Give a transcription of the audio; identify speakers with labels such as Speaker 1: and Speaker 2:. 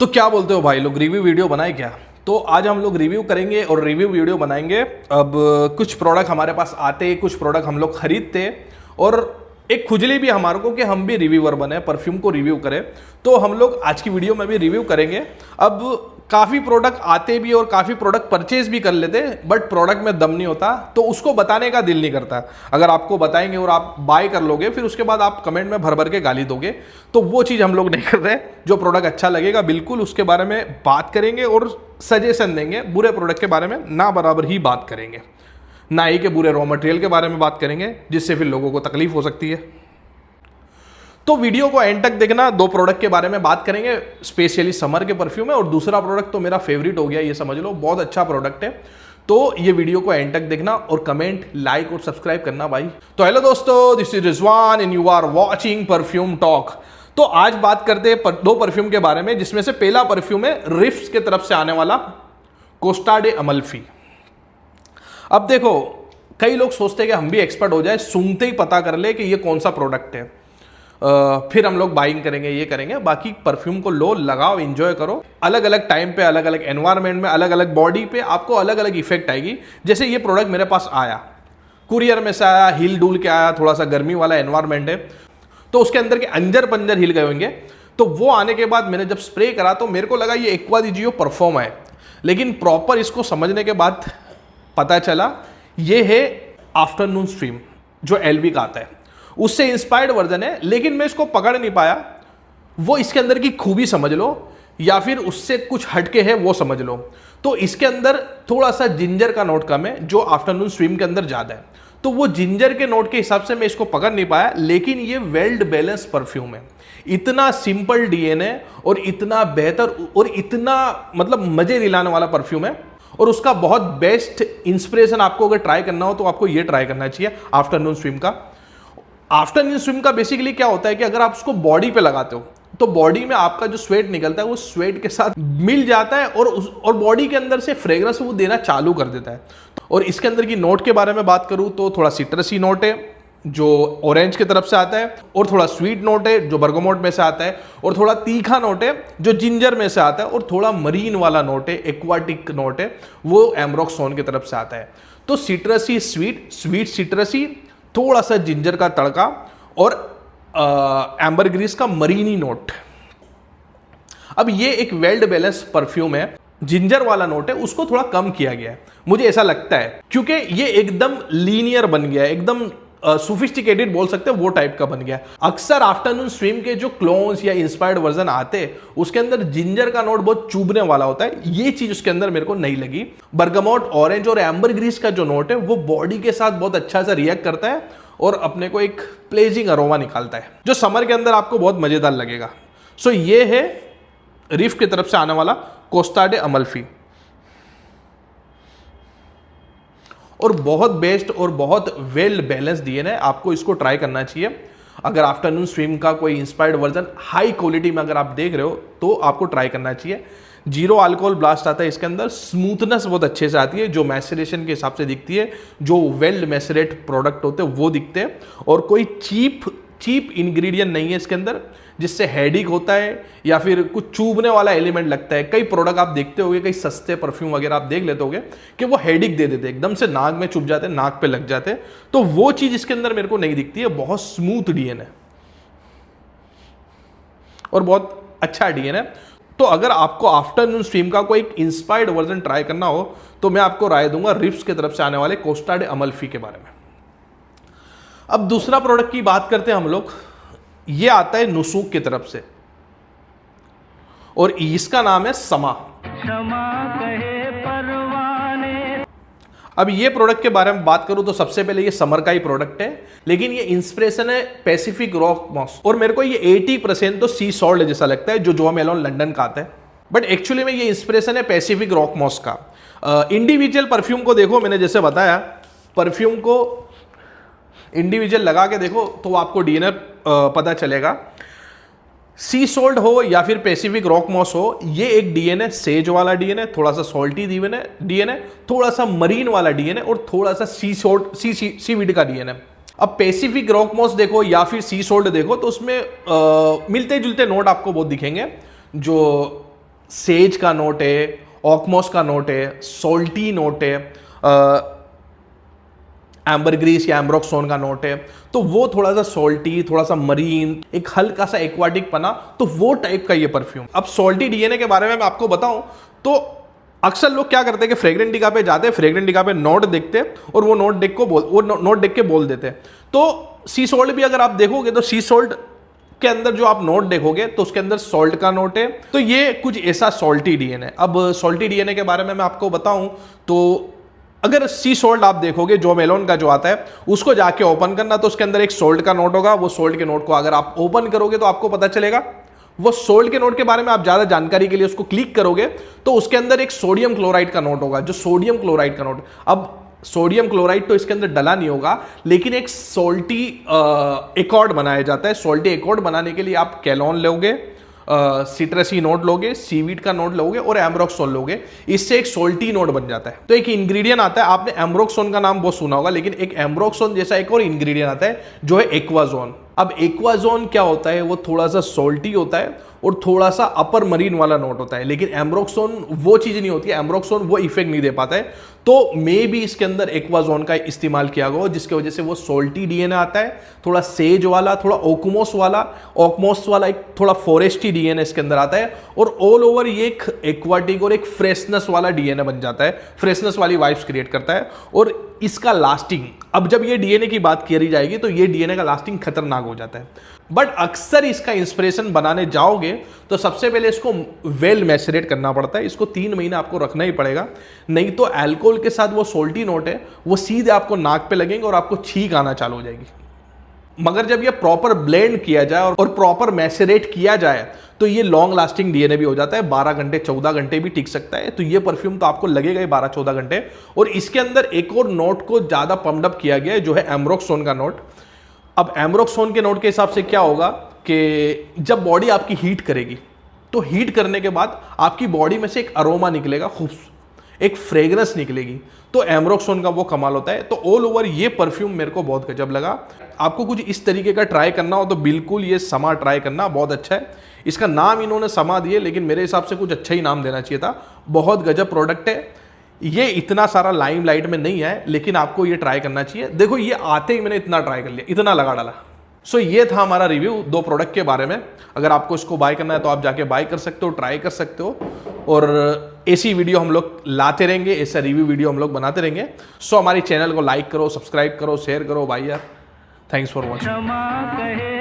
Speaker 1: तो क्या बोलते हो भाई लोग, रिव्यू वीडियो बनाए क्या? तो आज हम लोग रिव्यू करेंगे और रिव्यू वीडियो बनाएंगे। अब कुछ प्रोडक्ट हमारे पास आते, कुछ प्रोडक्ट हम लोग खरीदते और एक खुजली भी हमारे को कि हम भी रिव्यूअर बने, परफ्यूम को रिव्यू करें। तो हम लोग आज की वीडियो में भी रिव्यू करेंगे। अब काफ़ी प्रोडक्ट आते भी और काफ़ी प्रोडक्ट परचेज भी कर लेते, बट प्रोडक्ट में दम नहीं होता, तो उसको बताने का दिल नहीं करता। अगर आपको बताएंगे और आप बाय कर लोगे, फिर उसके बाद आप कमेंट में भर भर के गाली दोगे, तो वो चीज़ हम लोग नहीं कर रहे। जो प्रोडक्ट अच्छा लगेगा बिल्कुल उसके बारे में बात करेंगे और सजेशन देंगे। बुरे प्रोडक्ट के बारे में ना बराबर ही बात करेंगे, ना ही के बुरे रॉ मटेरियल के बारे में बात करेंगे, जिससे फिर लोगों को तकलीफ हो सकती है। तो वीडियो को एंड तक देखना। दो प्रोडक्ट के बारे में बात करेंगे, स्पेशली समर के परफ्यूम है, और दूसरा प्रोडक्ट तो मेरा फेवरेट हो गया, ये समझ लो, बहुत अच्छा प्रोडक्ट है। तो ये वीडियो को एंड तक देखना और कमेंट, लाइक और सब्सक्राइब करना भाई। तो हेलो दोस्तों, this is Rizwan and you are watching perfume talk. तो आज बात करते हैं दो परफ्यूम के बारे में, जिसमें से पहला परफ्यूम है रिफ्स के तरफ से आने वाला कोस्टा डे अमल्फी। अब देखो, कई लोग सोचते हैं कि हम भी एक्सपर्ट हो जाए, सुनते ही पता कर ले कि ये कौन सा प्रोडक्ट है, फिर हम लोग बाइंग करेंगे, ये करेंगे। बाकी परफ्यूम को लो, लगाओ, एंजॉय करो। अलग अलग टाइम पे, अलग अलग एनवायरनमेंट में, अलग अलग बॉडी पे आपको अलग अलग इफेक्ट आएगी। जैसे ये प्रोडक्ट मेरे पास आया, कुरियर में से आया, हिल डुल के आया, थोड़ा सा गर्मी वाला एनवायरनमेंट है, तो उसके अंदर के अंजर पंजर हिल गए होंगे। तो वो आने के बाद मैंने जब स्प्रे करा तो मेरे को लगा ये एक्वा दी जियो परफॉर्म है, लेकिन प्रॉपर इसको समझने के बाद पता चला ये है आफ्टरनून स्ट्रीम, जो एलवी का आता है, उससे इंस्पायर्ड वर्जन है। लेकिन मैं इसको पकड़ नहीं पाया। वो इसके अंदर की खूबी समझ लो या फिर उससे कुछ हटके है वो समझ लो। तो इसके अंदर थोड़ा सा जिंजर का नोट कम है, जो आफ्टरनून स्ट्रीम के अंदर ज्यादा है। तो वो जिंजर के नोट के हिसाब से मैं इसको पकड़ नहीं पाया। लेकिन ये वेल बैलेंस परफ्यूम है, इतना सिंपल डीएनए और इतना बेहतर और इतना मतलब मजे दिलाने वाला परफ्यूम है। और उसका बहुत बेस्ट इंस्पिरेशन आपको अगर ट्राई करना हो तो आपको ये ट्राई करना चाहिए आफ्टरनून स्ट्रीम का। आफ्टरनून स्विम का बेसिकली क्या होता है कि अगर आप उसको बॉडी पे लगाते हो तो बॉडी में आपका जो स्वेट निकलता है वो स्वेट के साथ मिल जाता है और बॉडी के अंदर से फ्रेग्रेंस वो देना चालू कर देता है। और इसके अंदर की नोट के बारे में बात करूं तो थोड़ा सिट्रसी नोट है जो ऑरेंज की तरफ से आता है, और थोड़ा स्वीट नोट है जो बर्गमोट में से आता है, और थोड़ा तीखा नोट है जो जिंजर में से आता है, और थोड़ा मरीन वाला नोट है, एक्वाटिक नोट है, वो एम्ब्रोक्सोन की तरफ से आता है। तो सिट्रसी स्वीट, स्वीट सिट्रसी, थोड़ा सा जिंजर का तड़का और एम्बर ग्रीस का मरीनी नोट। अब ये एक वेल बैलेंस परफ्यूम है। जिंजर वाला नोट है उसको थोड़ा कम किया गया है, मुझे ऐसा लगता है, क्योंकि ये एकदम लीनियर बन गया है, एकदम सोफिस्टिकेटेड बोल सकते हैं वो टाइप का बन गया। अक्सर आफ्टरनून स्ट्रीम के जो क्लोन्स या इंस्पायर्ड वर्जन आते हैं उसके अंदर जिंजर का नोट बहुत चुभने वाला होता है। ये चीज उसके अंदर मेरे को नहीं लगी। बर्गमोट, ऑरेंज और एम्बर ग्रीस का जो नोट है वो बॉडी के साथ बहुत अच्छा सा रिएक्ट करता है और अपने को एक प्लेजिंग अरोमा निकालता है, जो समर के अंदर आपको बहुत मजेदार लगेगा। सो ये है रिफ की तरफ से आने वाला कोस्टा डे अमल्फी, और बहुत बेस्ट और बहुत वेल बैलेंस डीएनए। आपको इसको ट्राई करना चाहिए। अगर आफ्टरनून स्ट्रीम का कोई इंस्पायर्ड वर्जन हाई क्वालिटी में अगर आप देख रहे हो तो आपको ट्राई करना चाहिए। जीरो अल्कोहल ब्लास्ट आता है इसके अंदर, स्मूथनेस बहुत अच्छे से आती है, जो मैसरेशन के हिसाब से दिखती है, जो वेल मैसरेट प्रोडक्ट होते हैं वो दिखते हैं, और कोई चीप इंग्रेडिएंट नहीं है इसके अंदर जिससे हेडिक होता है या फिर कुछ चूभने वाला एलिमेंट लगता है। कई प्रोडक्ट आप देखते होंगे, कई सस्ते परफ्यूम वगैरह आप देख लेते होंगे कि वो हेडिक दे देते, एकदम से नाक में चुभ जाते, नाक पे लग जाते। तो वो चीज इसके अंदर मेरे को नहीं दिखती है। बहुत स्मूथ डीएनए है और बहुत अच्छा डीएनए है। तो अगर आपको आफ्टरनून स्ट्रीम का कोई इंस्पायर्ड वर्जन ट्राई करना हो तो मैं आपको राय दूंगा रिफ्स की तरफ से आने वाले कोस्टा डे अमल्फी के बारे में। अब दूसरा प्रोडक्ट की बात करते हैं हम लोग। ये आता है नुसूक की तरफ से और इसका नाम है समा। अब ये प्रोडक्ट के बारे में बात करूं तो सबसे पहले ये समर का ही प्रोडक्ट है, लेकिन ये इंस्पिरेशन है पैसिफिक रॉक मॉस, और मेरे को ये 80% तो सी सॉल्ट जैसा लगता है जो जो मेलोन लंदन का आता है, बट एक्चुअली में ये इंस्पिरेशन है पैसिफिक रॉक मॉस का। इंडिविजुअल परफ्यूम को देखो, मैंने जैसे बताया, परफ्यूम को इंडिविजुअल लगा के देखो तो आपको डीएनए पता चलेगा। सी सोल्ट हो या फिर पैसिफिक रॉक मॉस हो, ये एक डीएनए सेज वाला डीएनए, थोड़ा सा सॉल्टी डीएनए, थोड़ा सा मरीन वाला डीएनए, और थोड़ा सा सीवीड का डीएनए। अब पैसिफिक रॉक मॉस देखो या फिर सी सोल्ट देखो तो उसमें मिलते जुलते नोट आपको बहुत दिखेंगे, जो सेज का नोट है, ऑकमॉस का नोट है, सोल्टी नोट है, एम्बरग्रीस या एम्ब्रोक्सोन का नोट है, तो वो थोड़ा सा सॉल्टी, थोड़ा सा मरीन, एक हल्का सा एक्वाटिक पना, तो वो टाइप का ये परफ्यूम। अब सॉल्टी डीएनए के बारे में मैं आपको बताऊं तो अक्सर लोग क्या करते हैं कि फ्रेग्रेंटिका पे जाते हैं, फ्रेग्रेंटिका पे नोट देखते हैं और वो नोट देख के बोल देते हैं। तो सी सोल्ट भी अगर आप देखोगे तो सी सोल्ट के अंदर जो आप नोट देखोगे तो उसके अंदर सॉल्ट का नोट है, तो ये कुछ ऐसा सॉल्टी डीएनए। अब सॉल्टी डीएनए के बारे में मैं आपको बताऊं तो अगर सी सोल्ट आप देखोगे, जो मेलोन का जो आता है उसको जाके ओपन करना, तो उसके अंदर एक सोल्ट का नोट होगा। वो सोल्ट के नोट को अगर आप ओपन करोगे तो आपको पता चलेगा, वो सोल्ट के नोट के बारे में आप ज्यादा जानकारी के लिए उसको क्लिक करोगे तो उसके अंदर एक सोडियम क्लोराइड का नोट होगा, जो सोडियम क्लोराइड का नोट। अब सोडियम क्लोराइड तो इसके अंदर डला नहीं होगा, लेकिन एक सोल्टी एकॉर्ड बनाया जाता है। सोल्टी एकॉर्ड बनाने के लिए आप कैलोन लोगे, सिट्रसी नोट लोगे, सीवीड का नोट लोगे और एम्ब्रोक्सोन लोगे, इससे एक सोल्टी नोट बन जाता है। तो एक इंग्रेडिएंट आता है, आपने एम्ब्रोक्सोन का नाम बहुत सुना होगा, लेकिन एक एम्ब्रोक्सोन जैसा एक और इंग्रेडिएंट आता है जो है एक्वाजोन। अब एक्वाजोन क्या होता है, वो थोड़ा सा सोल्टी होता है और थोड़ा सा अपर मरीन वाला नोट होता है, लेकिन एम्ब्रोक्सोन वो चीज नहीं होती है, एम्ब्रोक्सोन वो इफेक्ट नहीं दे पाता है। तो मे भी इसके अंदर एक्वाजोन का इस्तेमाल किया गया हो, जिसकी वजह से वो सोल्टी डीएनए आता है, थोड़ा सेज वाला, थोड़ा ओकमोस वाला, एक थोड़ा फॉरेस्टी डीएनए इसके अंदर आता है, और ऑल ओवर ये एक एक्वाटिक और एक फ्रेशनेस वाला डीएनए बन जाता है, फ्रेशनेस वाली वाइब्स क्रिएट करता है। और इसका लास्टिंग, अब जब ये डीएनए की बात करी जाएगी तो ये डीएनए का लास्टिंग खतरनाक हो जाता है। बट अक्सर इसका इंस्पिरेशन बनाने जाओगे तो सबसे पहले इसको वेल मैसरेट करना पड़ता है, इसको 3 महीने आपको रखना ही पड़ेगा, नहीं तो अल्कोहल के साथ वो सोल्टी नोट है वो सीधे आपको नाक पे लगेंगे और आपको छींक आना चालू हो जाएगी। मगर जब ये प्रॉपर ब्लेंड किया जाए और प्रॉपर मैसरेट किया जाए तो ये लॉन्ग लास्टिंग डीएनए भी हो जाता है, 12 घंटे 14 घंटे भी टिक सकता है। तो ये परफ्यूम तो आपको लगेगा ही 12-14 घंटे। और इसके अंदर एक और नोट को ज्यादा पम्प्ड अप किया गया है, जो है एम्ब्रोक्सोन का नोट। अब एम्ब्रोक्सोन के नोट के हिसाब से क्या होगा कि जब बॉडी आपकी हीट करेगी तो हीट करने के बाद आपकी बॉडी में से एक अरोमा निकलेगा, एक फ्रेग्रेंस निकलेगी, तो एम्ब्रोक्सोन का वो कमाल होता है। तो ऑल ओवर ये परफ्यूम मेरे को बहुत गजब लगा। आपको कुछ इस तरीके का ट्राई करना हो तो बिल्कुल ये समा ट्राई करना, बहुत अच्छा है। इसका नाम इन्होंने समा दिए, लेकिन मेरे हिसाब से कुछ अच्छा ही नाम देना चाहिए था। बहुत गजब प्रोडक्ट है ये, इतना सारा लाइमलाइट में नहीं है, लेकिन आपको ये ट्राई करना चाहिए। देखो ये आते ही मैंने इतना ट्राई कर लिया, इतना लगा डाला। सो ये था हमारा रिव्यू 2 प्रोडक्ट के बारे में। अगर आपको इसको बाय करना है तो आप जाके बाय कर सकते हो, ट्राई कर सकते हो, और ऐसी वीडियो हम लोग लाते रहेंगे, ऐसा रिव्यू वीडियो हम लोग बनाते रहेंगे। सो हमारे चैनल को लाइक करो, सब्सक्राइब करो, शेयर करो भाई यार। Thanks for watching.